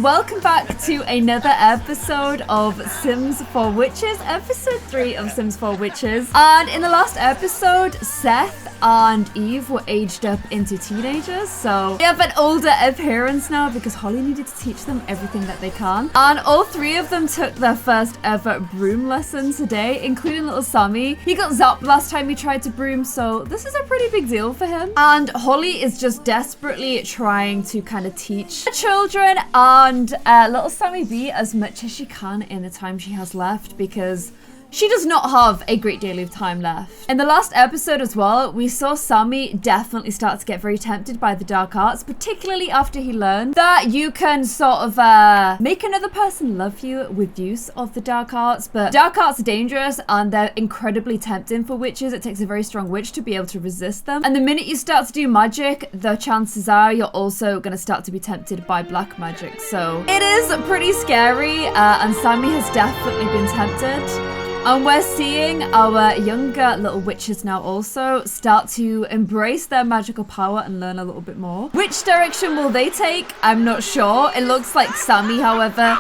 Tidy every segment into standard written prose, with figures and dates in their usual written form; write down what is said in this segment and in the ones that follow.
welcome back to another episode of Sims 4 Witches, episode 3 of Sims 4 Witches. And in the last episode, Seth and Eve were aged up into teenagers, so they have an older appearance now because Holly needed to teach them everything that they can. And all three of them took their first ever broom lesson today, including little Sammy. He got zapped last time he tried to broom, so this is a pretty big deal for him. And Holly is just desperately trying to kind of teach the children and little Sammy B as much as she can in the time she has left, because she does not have a great deal of time left. In the last episode as well, we saw Sammy definitely start to get very tempted by the dark arts, particularly after he learned that you can sort of make another person love you with use of the dark arts. But dark arts are dangerous and they're incredibly tempting for witches. It takes a very strong witch to be able to resist them. And the minute you start to do magic, the chances are you're also going to start to be tempted by black magic. So it is pretty scary, and Sammy has definitely been tempted. And we're seeing our younger little witches now also start to embrace their magical power and learn a little bit more. Which direction will they take? I'm not sure. It looks like Sammy, however,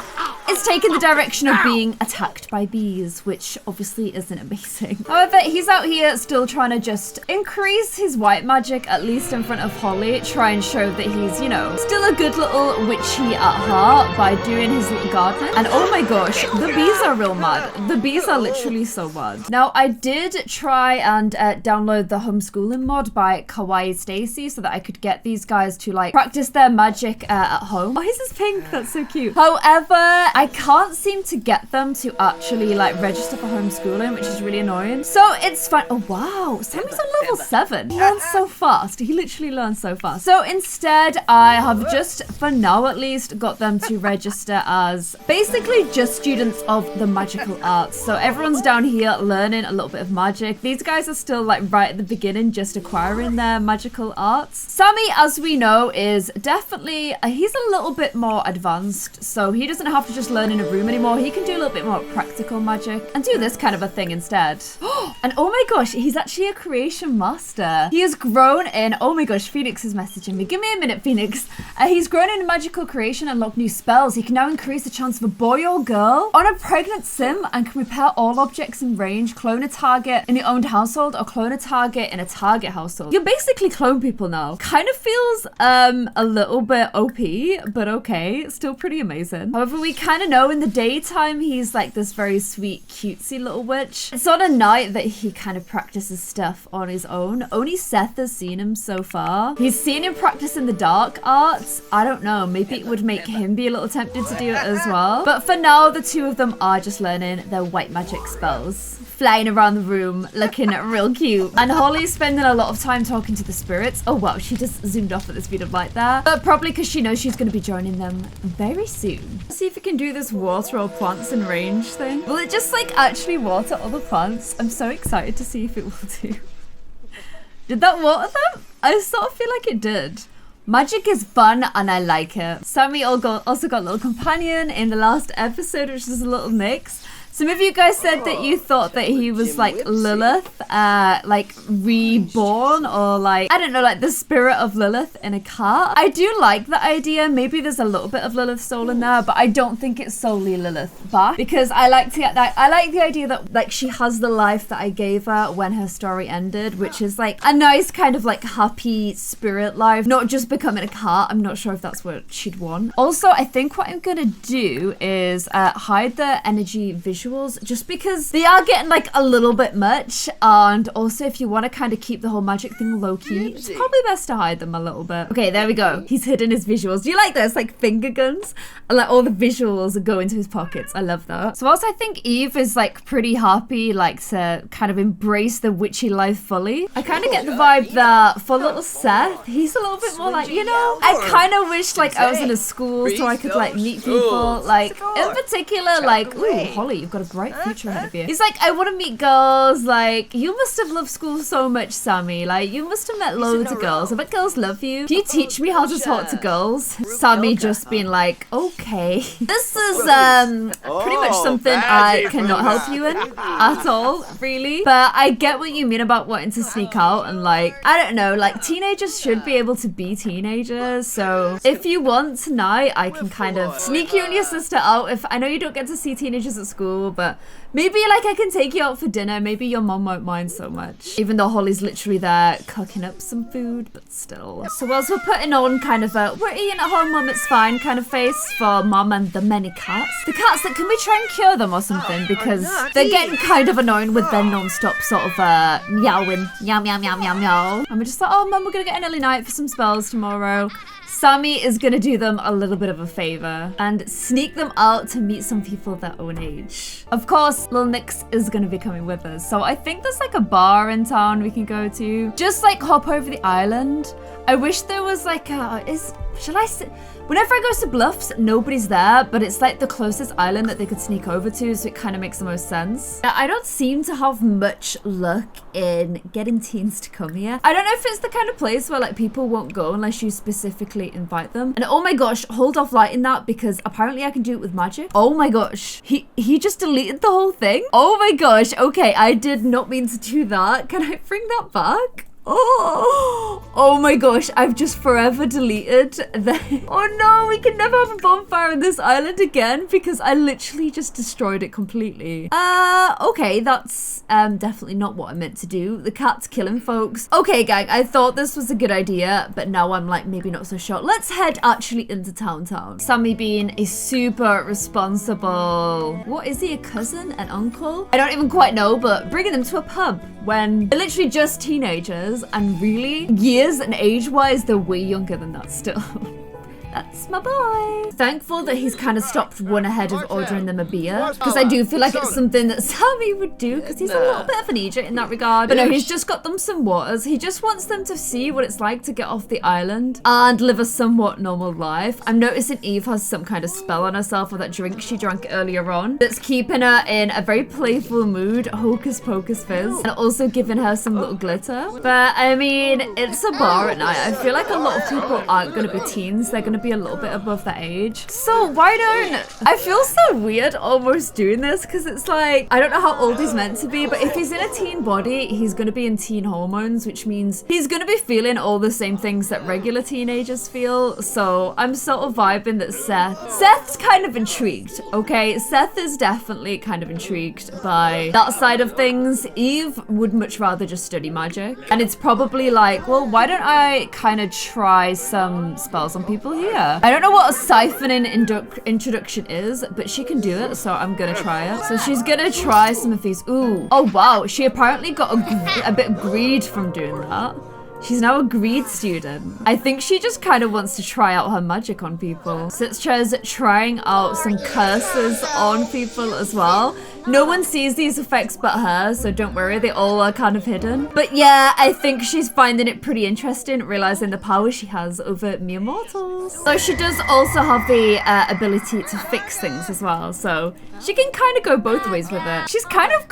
is taking the direction of being attacked by bees, which obviously isn't amazing. However, he's out here still trying to just increase his white magic, at least in front of Holly, try and show that he's, you know, still a good little witchy at heart by doing his little gardening. And oh my gosh, the bees are real mad. The bees are literally so mad. Now, I did try and download the homeschooling mod by Kawaii Stacy so that I could get these guys to like practice their magic at home. Oh, his is pink. That's so cute. However, I can't seem to get them to actually like register for homeschooling, which is really annoying. So it's fine. Oh wow, Sammy's on level 7. He learns so fast. He literally learns so fast. So instead, I have just, for now at least, got them to register as basically just students of the magical arts. So everyone's down here learning a little bit of magic. These guys are still like right at the beginning, just acquiring their magical arts. Sammy, as we know, is definitely, he's a little bit more advanced, so he doesn't have to just learn in a room anymore. He can do a little bit more practical magic and do this kind of a thing instead. And oh my gosh, he's actually a creation master. He has grown in, oh my gosh, Phoenix is messaging me. Give me a minute, Phoenix. He's grown in magical creation and unlocked new spells. He can now increase the chance of a boy or girl on a pregnant sim and can repair all objects in range, clone a target in the owned household, or clone a target in a target household. You basically clone people now. Kind of feels a little bit OP, but okay, still pretty amazing. However, we kind of know in the daytime he's like this very sweet, cutesy little witch. It's on a night that he kind of practices stuff on his own. Only Seth has seen him so far. He's seen him practice in the dark arts. I don't know, maybe it would make him be a little tempted to do it as well. But for now, the two of them are just learning their white magic spells, flying around the room looking real cute. And Holly's spending a lot of time talking to the spirits. Oh wow, she just zoomed off at the speed of light there, but probably because she knows she's going to be joining them very soon. Let's see if we can do this water all plants in range thing. Will it just like actually water all the plants? I'm so excited to see if it will do. Did that water them? I sort of feel like it did. Magic is fun and I like it. Sammy also got a little companion in the last episode, which is a little mix. Some of you guys said that you thought that he was like Lilith, like reborn, or like, I don't know, like the spirit of Lilith in a cat. I do like the idea. Maybe there's a little bit of Lilith's soul in there, but I don't think it's solely Lilith back, because I like to get that. I like the idea that like she has the life that I gave her when her story ended, which is like a nice kind of like happy spirit life, not just becoming a cat. I'm not sure if that's what she'd want. Also, I think what I'm gonna do is hide the energy visual, just because they are getting like a little bit much, and also if you want to kind of keep the whole magic thing low-key, it's probably best to hide them a little bit. Okay, there we go. He's hidden his visuals. Do you like this? Like finger guns, and like all the visuals go into his pockets. I love that. So whilst I think Eve is like pretty happy, like to kind of embrace the witchy life fully, I kind of get the vibe that for little Seth, he's a little bit more like, you know, I kind of wish like I was in a school so I could like meet people, like in particular, like, ooh, Holly, you've got got a bright future ahead of you. He's like, I want to meet girls. Like, you must have loved school so much, Sammy. Like, you must have met loads of girls. I bet girls love you. Can you teach me how to talk to girls? Sammy just being like, okay. This is pretty much something I cannot help you in at all, really. But I get what you mean about wanting to sneak out and like, I don't know, like teenagers should be able to be teenagers. So if you want tonight, I can kind of sneak you and your sister out. If I know you don't get to see teenagers at school, but maybe like I can take you out for dinner. Maybe your mom won't mind so much. Even though Holly's literally there cooking up some food, but still. So whilst we're putting on kind of a, we're eating at home, mom, it's fine kind of face for mom and the many cats. The cats, that can we try and cure them or something? Because they're getting kind of annoying with their non-stop sort of meowing. Meow, meow, meow, meow, meow. And we're just like, oh, mum, we're gonna get an early night for some spells tomorrow. Sammy is gonna do them a little bit of a favor and sneak them out to meet some people of their own age. Of course, Lil Nix is gonna be coming with us. So I think there's like a bar in town we can go to. Just like hop over the island. I wish there was like a, whenever I go to Bluffs, nobody's there, but it's like the closest island that they could sneak over to, so it kind of makes the most sense. I don't seem to have much luck in getting teens to come here. I don't know if it's the kind of place where like people won't go unless you specifically invite them. And oh my gosh, hold off lighting that because apparently I can do it with magic. Oh my gosh, he just deleted the whole thing. Oh my gosh, okay, I did not mean to do that. Can I bring that back? Oh my gosh, I've just forever deleted the... Oh no, we can never have a bonfire on this island again because I literally just destroyed it completely. Okay, that's definitely not what I meant to do. The cat's killing folks. Okay, gang, I thought this was a good idea, but now I'm like maybe not so sure. Let's head actually into town. Sammy being a super responsible... What is he, a cousin, an uncle? I don't even quite know, but bringing them to a pub when they're literally just teenagers. And really, years and age-wise, they're way younger than that still. That's my boy. Thankful that he's kind of stopped one ahead of ordering them a beer. Because I do feel like it's something that Sammy would do because he's a little bit of an idiot in that regard. But no, he's just got them some waters. He just wants them to see what it's like to get off the island and live a somewhat normal life. I'm noticing Eve has some kind of spell on herself or that drink she drank earlier on that's keeping her in a very playful mood. Hocus pocus fizz. And also giving her some little glitter. But I mean, it's a bar at night. I feel like a lot of people aren't going to be teens. They're going to be a little bit above that age. So why don't... I feel so weird almost doing this because it's like, I don't know how old he's meant to be, but if he's in a teen body, he's going to be in teen hormones, which means he's going to be feeling all the same things that regular teenagers feel. So I'm sort of vibing that Seth's kind of intrigued, okay? Seth is definitely kind of intrigued by that side of things. Eve would much rather just study magic. And it's probably like, well, why don't I kind of try some spells on people here? I don't know what a siphoning introduction is, but she can do it, so I'm gonna try it. So she's gonna try some of these. Ooh. Oh, wow. She apparently got a bit of greed from doing that. She's now a greed student. I think she just kind of wants to try out her magic on people. Citra's trying out some curses on people as well. No one sees these effects but her, so don't worry, they all are kind of hidden. But yeah, I think she's finding it pretty interesting, realizing the power she has over mere mortals. So she does also have the ability to fix things as well, so she can kind of go both ways with it. She's kind of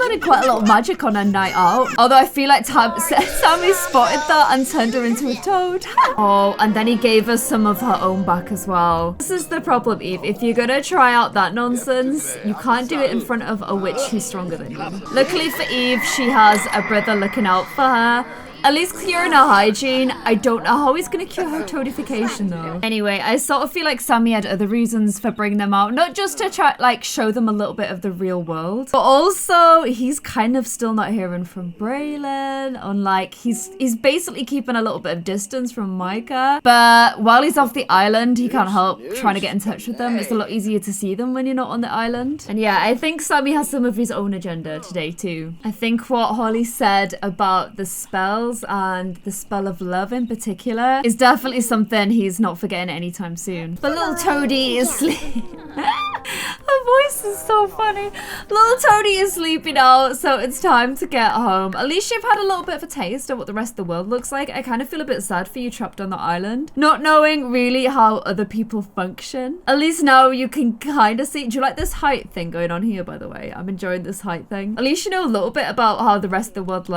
learning quite a lot of magic on her night out. Although I feel like Sammy spotted that and turned her into a toad. Oh, and then he gave her some of her own back as well. This is the problem, Eve. If you're gonna try out that nonsense, you can't do it in front of a witch who's stronger than you. Luckily for Eve, she has a brother looking out for her. At least curing her hygiene. I don't know how he's gonna cure her toadification though. Anyway, I sort of feel like Sammy had other reasons for bringing them out. Not just to try, like, show them a little bit of the real world, but also he's kind of still not hearing from Braylon. Unlike, he's basically keeping a little bit of distance from Micah. But while he's off the island, he can't help trying to get in touch with them. It's a lot easier to see them when you're not on the island. And yeah, I think Sammy has some of his own agenda today too. I think what Holly said about the spells and the spell of love in particular is definitely something he's not forgetting anytime soon. But little Toadie is sleeping. Her voice is so funny. Little Toadie is sleeping out, so it's time to get home. At least you've had a little bit of a taste of what the rest of the world looks like. I kind of feel a bit sad for you trapped on the island, not knowing really how other people function. At least now you can kind of see. Do you like this height thing going on here, by the way? I'm enjoying this height thing. At least you know a little bit about how the rest of the world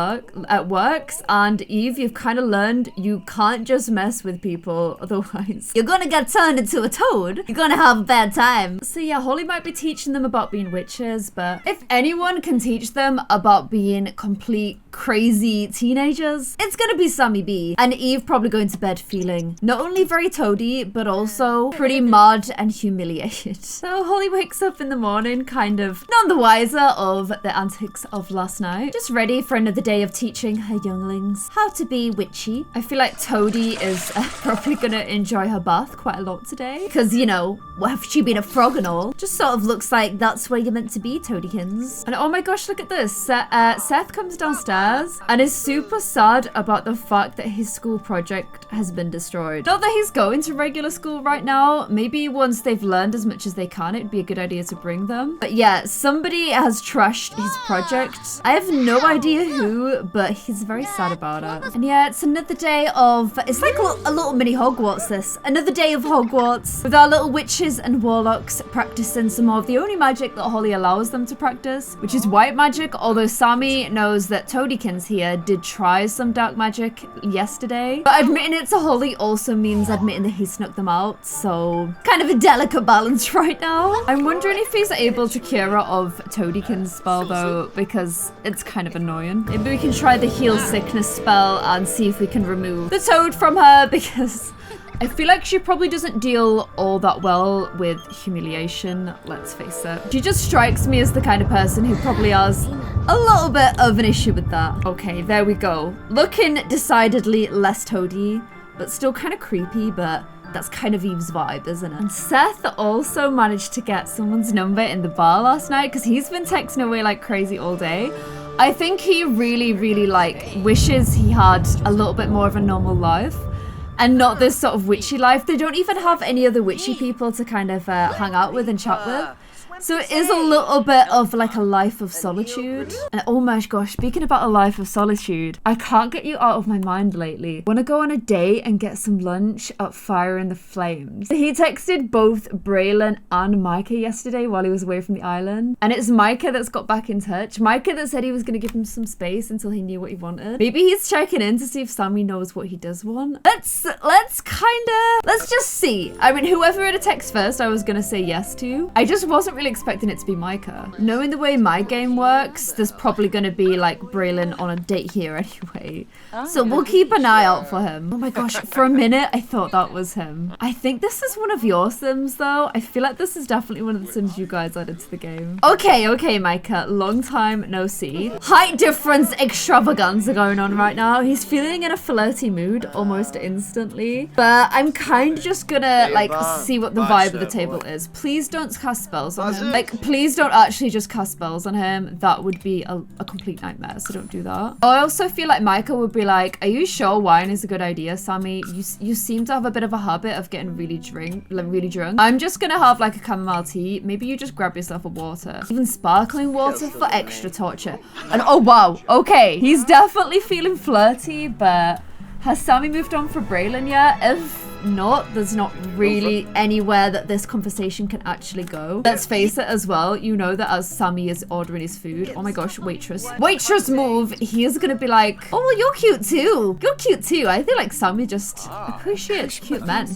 works. And Eve, you've kind of learned you can't just mess with people, otherwise you're gonna get turned into a toad. You're gonna have a bad time. So yeah, Holly might be teaching them about being witches, but if anyone can teach them about being complete crazy teenagers, it's gonna be Sammy B. And Eve probably going to bed feeling not only very toady, but also pretty mad and humiliated. So Holly wakes up in the morning kind of none the wiser of the antics of last night, just ready for another day of teaching her younglings how to be witchy. I feel like Toadie is probably gonna enjoy her bath quite a lot today, because you know, have she been a frog and all? Just sort of looks like that's where you're meant to be, Toadiekins. And oh my gosh, look at this. Seth comes downstairs and is super sad about the fact that his school project has been destroyed. Not that he's going to regular school right now. Maybe once they've learned as much as they can, it'd be a good idea to bring them. But yeah, somebody has trashed his project. I have no idea who, but he's very sad about it. And yeah, it's another day of, it's like a little mini Hogwarts this. Another day of Hogwarts with our little witches and warlocks practicing some more of the only magic that Holly allows them to practice, which is white magic, although Sammy knows that Toadiekins here did try some dark magic yesterday. But admitting it to Holly also means admitting that he snuck them out, so kind of a delicate balance right now. I'm wondering if he's able to cure her of Toadiekins spell though, because it's kind of annoying. Maybe we can try the heal sickness spell and see if we can remove the toad from her, because I feel like she probably doesn't deal all that well with humiliation, let's face it. She just strikes me as the kind of person who probably has a little bit of an issue with that. Okay, there we go. Looking decidedly less toady, but still kind of creepy, but that's kind of Eve's vibe, isn't it? And Seth also managed to get someone's number in the bar last night, because he's been texting away like crazy all day. I think he really like wishes he had a little bit more of a normal life and not this sort of witchy life. They don't even have any other witchy people to kind of hang out with and chat with. So it is a little bit of like a life of solitude. And oh my gosh, speaking about a life of solitude, I can't get you out of my mind lately. Want to go on a date and get some lunch at Fire in the Flames. He texted both Braylon and Micah yesterday while he was away from the island. And it's Micah that's got back in touch. Micah that said he was going to give him some space until he knew what he wanted. Maybe he's checking in to see if Sammy knows what he does want. Let's just see. I mean, whoever had a text first, I was going to say yes to. I just wasn't really expecting it to be Micah. Knowing the way my game works, there's probably going to be like Braylon on a date here anyway. So we'll keep an eye out for him. Oh my gosh, for a minute I thought that was him. I think this is one of your Sims though. I feel like this is definitely one of the Sims you guys added to the game. Okay, Micah, long time no see. Height difference extravaganza going on right now. He's feeling in a flirty mood almost instantly. But I'm kind of just gonna like see what the vibe of the table is. Please don't cast spells on him. Like, please don't actually just cast spells on him. That would be a complete nightmare, so don't do that. I also feel like Micah would be like, are you sure wine is a good idea, Sammy? You seem to have a bit of a habit of getting really drunk. I'm just gonna have like a chamomile tea. Maybe you just grab yourself a water. Even sparkling water for extra torture. And oh wow, okay. He's definitely feeling flirty, but has Sammy moved on for Braylon yet? If not, there's not really anywhere that this conversation can actually go. Let's face it as well, you know that as Sammy is ordering his food, oh my gosh, waitress move, he is gonna be like, oh well, you're cute too, I feel like Sammy just appreciates cute men.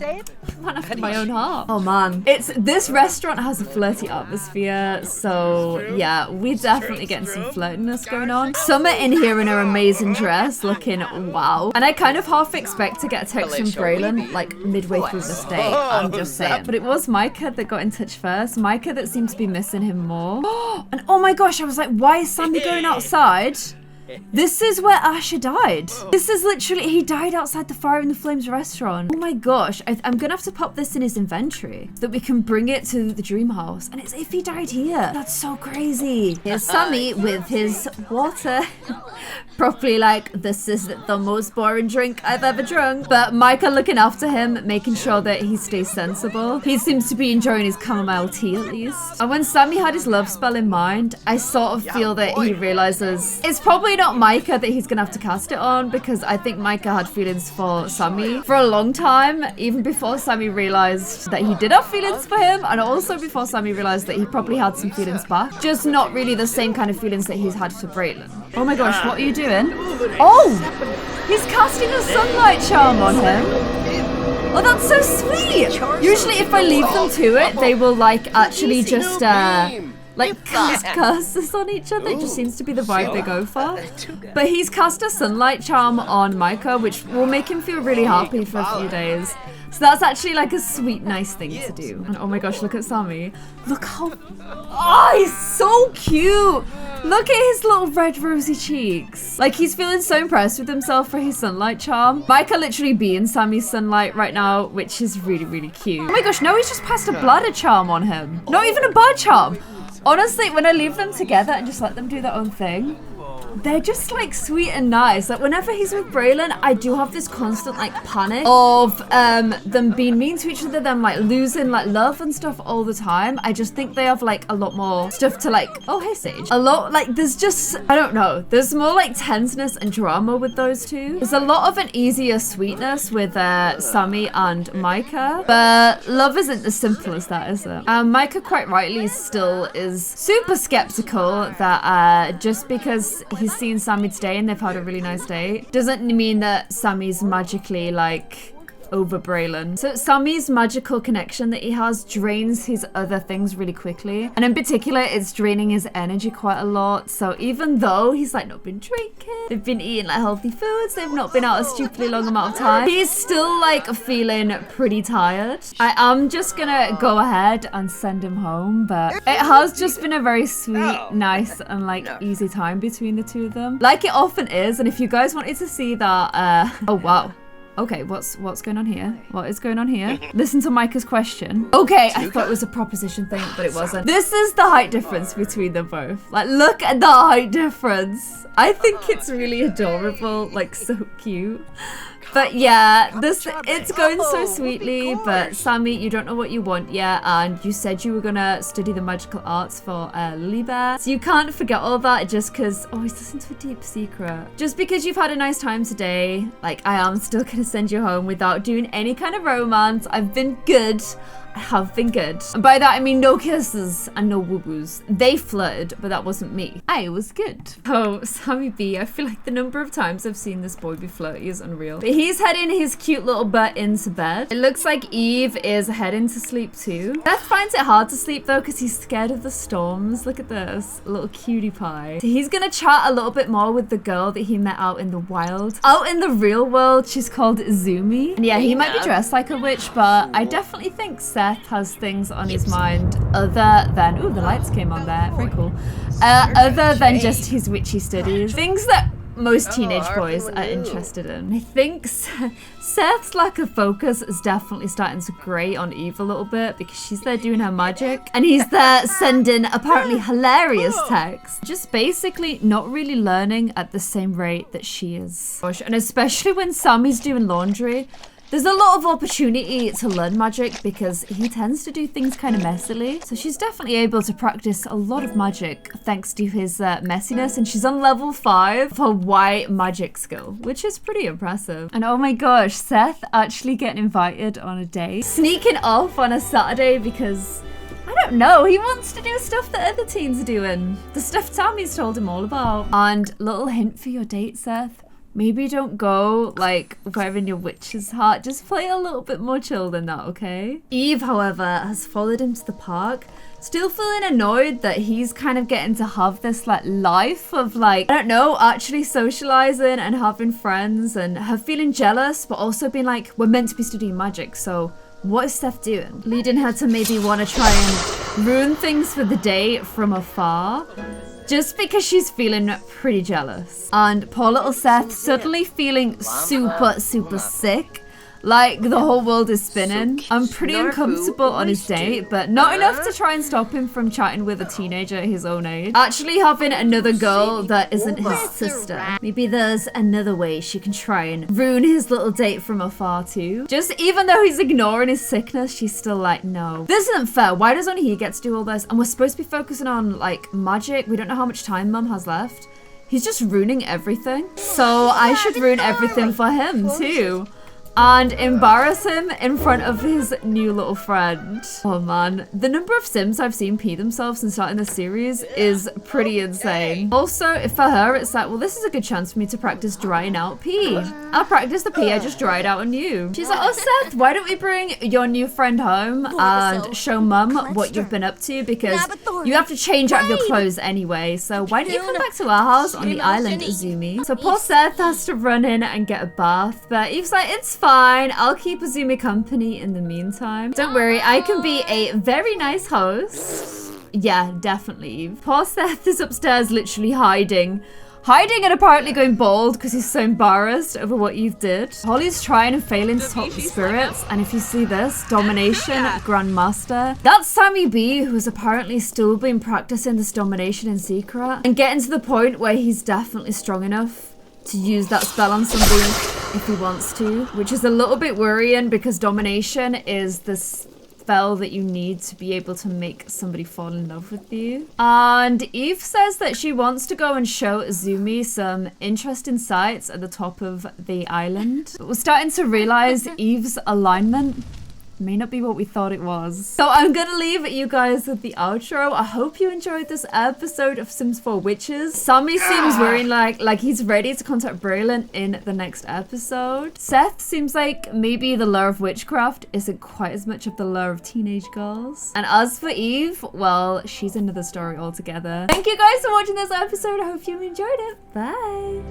Man after my own heart. Oh man, this restaurant has a flirty atmosphere, so yeah, we're definitely getting some flirtiness going on. Summer in here in her amazing dress, looking wow, and I kind of half expect to get a text from Braylon like midway through this day. I'm just saying. But it was Micah that got in touch first. Micah that seemed to be missing him more. And oh my gosh, I was like, why is Sammy going outside This is where Asher died. This is literally, he died outside the Fire in the Flames restaurant. Oh my gosh, I'm gonna have to pop this in his inventory so that we can bring it to the dream house. And it's if he died here. That's so crazy. Here's Sammy with his water. Properly like, this is the most boring drink I've ever drunk. But Micah looking after him, making sure that he stays sensible. He seems to be enjoying his chamomile tea at least. And when Sammy had his love spell in mind, I sort of feel that he realizes it's probably not Micah that he's gonna have to cast it on, because I think Micah had feelings for Sammy for a long time, even before Sammy realized that he did have feelings for him, and also before Sammy realized that he probably had some feelings back. Just not really the same kind of feelings that he's had for Braylon. Oh my gosh, what are you doing? Oh! He's casting a sunlight charm on him. Oh, that's so sweet! Usually if I leave them to it, they will like actually just like cast curses on each other. It just seems to be the vibe they go for. But he's cast a sunlight charm on Micah, which will make him feel really happy for a few days. So that's actually like a sweet, nice thing to do. And oh my gosh, look at Sammy. Look how... Oh, he's so cute! Look at his little red rosy cheeks. Like, he's feeling so impressed with himself for his sunlight charm. Micah literally being Sammy's sunlight right now, which is really, really cute. Oh my gosh, no, he's just passed a bladder charm on him. Not even a bird charm. Honestly, when I leave them together and just let them do their own thing, they're just like sweet and nice. Like whenever he's with Braylon, I do have this constant like panic of them being mean to each other, them like losing like love and stuff all the time. I just think they have like a lot more stuff to like, oh hey Sage. A lot like there's just, I don't know, there's more like tenseness and drama with those two. There's a lot of an easier sweetness with Sammy and Micah, but love isn't as simple as that, is it? Micah quite rightly still is super skeptical that just because he's seen Sammy today and they've had a really nice day doesn't mean that Sammy's magically like over Braylon. So Sammy's magical connection that he has drains his other things really quickly, and in particular it's draining his energy quite a lot. So even though he's like not been drinking, they've been eating like healthy foods, they've not been out a stupidly long amount of time, he's still like feeling pretty tired. I am just gonna go ahead and send him home, but it has just been a very sweet, nice and like easy time between the two of them, like it often is. And if you guys wanted to see that oh wow. Okay, what's going on here? What is going on here? Listen to Micah's question. Okay, I thought it was a proposition thing, but it wasn't. This is the height difference between them both. Like, look at the height difference. I think it's really adorable, like so cute. But yeah, it's going so sweetly, but Sammy, you don't know what you want yet, and you said you were gonna study the magical arts for Lily Bear. So you can't forget all that just because, oh, he's listening to a deep secret. Just because you've had a nice time today, like I am still gonna send you home without doing any kind of romance. I've been good. I have been good. And by that I mean no kisses and no woo-woos. They flirted, but that wasn't me. I was good. Oh, Sammy B, I feel like the number of times I've seen this boy be flirty is unreal. But he's heading his cute little butt into bed. It looks like Eve is heading to sleep too. Seth finds it hard to sleep though because he's scared of the storms. Look at this, a little cutie pie. So he's gonna chat a little bit more with the girl that he met out in the wild. Out in the real world, she's called Izumi. And yeah, he might be dressed like a witch, but I definitely think Seth has things on his mind other than, ooh, the lights came on there, very cool. Other than just his witchy studies. Things that most teenage boys are interested in. I think Seth's lack of focus is definitely starting to grate on Eve a little bit because she's there doing her magic and he's there sending apparently hilarious texts. Just basically not really learning at the same rate that she is. Gosh, and especially when Sammy's doing laundry, there's a lot of opportunity to learn magic because he tends to do things kind of messily. So she's definitely able to practice a lot of magic thanks to his messiness. And she's on level 5 for white magic skill, which is pretty impressive. And oh my gosh, Seth actually getting invited on a date. Sneaking off on a Saturday because, I don't know, he wants to do stuff that other teens are doing. The stuff Tammy's told him all about. And little hint for your date, Seth. Maybe don't go, like, wearing your witch's heart. Just play a little bit more chill than that, okay? Eve, however, has followed him to the park. Still feeling annoyed that he's kind of getting to have this, like, life of, like, I don't know, actually socializing and having friends. And her feeling jealous, but also being like, we're meant to be studying magic, so what is Steph doing? Leading her to maybe want to try and ruin things for the day from afar. just because she's feeling pretty jealous. And poor little Seth suddenly feeling super sick. Like the whole world is spinning. I'm pretty uncomfortable on his date, but not enough to try and stop him from chatting with a teenager his own age. Actually having another girl that isn't his sister. Maybe there's another way she can try and ruin his little date from afar too. Just even though he's ignoring his sickness, she's still like, no. This isn't fair. Why does only he get to do all this? And we're supposed to be focusing on like magic. We don't know how much time Mum has left. He's just ruining everything. So I should ruin everything for him too. And embarrass him in front of his new little friend. Oh man, the number of Sims I've seen pee themselves since starting this series is pretty insane. Also, for her, it's like, well, this is a good chance for me to practice drying out pee. I'll practice the pee I just dried out on you. She's like, oh Seth, why don't we bring your new friend home and show Mum what you've been up to, because you have to change out of your clothes anyway. So why don't you come back to our house on the island, Azumi? So poor Seth has to run in and get a bath, but Eve's like, it's fine. I'll keep Azumi company in the meantime. Don't worry, I can be a very nice host. Yeah, definitely, Eve. Poor Seth is upstairs literally hiding and apparently going bald because he's so embarrassed over what Eve did. Holly's trying and failing to top the spirits, and if you see this, domination grandmaster. That's Sammy B, who's apparently still been practicing this domination in secret and getting to the point where he's definitely strong enough to use that spell on somebody if he wants to, which is a little bit worrying because domination is the spell that you need to be able to make somebody fall in love with you. And Eve says that she wants to go and show Azumi some interesting sights at the top of the island. But we're starting to realize Eve's alignment may not be what we thought it was. So I'm gonna leave you guys with the outro. I hope you enjoyed this episode of Sims 4 Witches. Sammy seems worrying like he's ready to contact Braylon in the next episode. Seth seems like maybe the lure of witchcraft isn't quite as much of the lure of teenage girls. And as for Eve, well, she's another story altogether. Thank you guys for watching this episode. I hope you enjoyed it. Bye.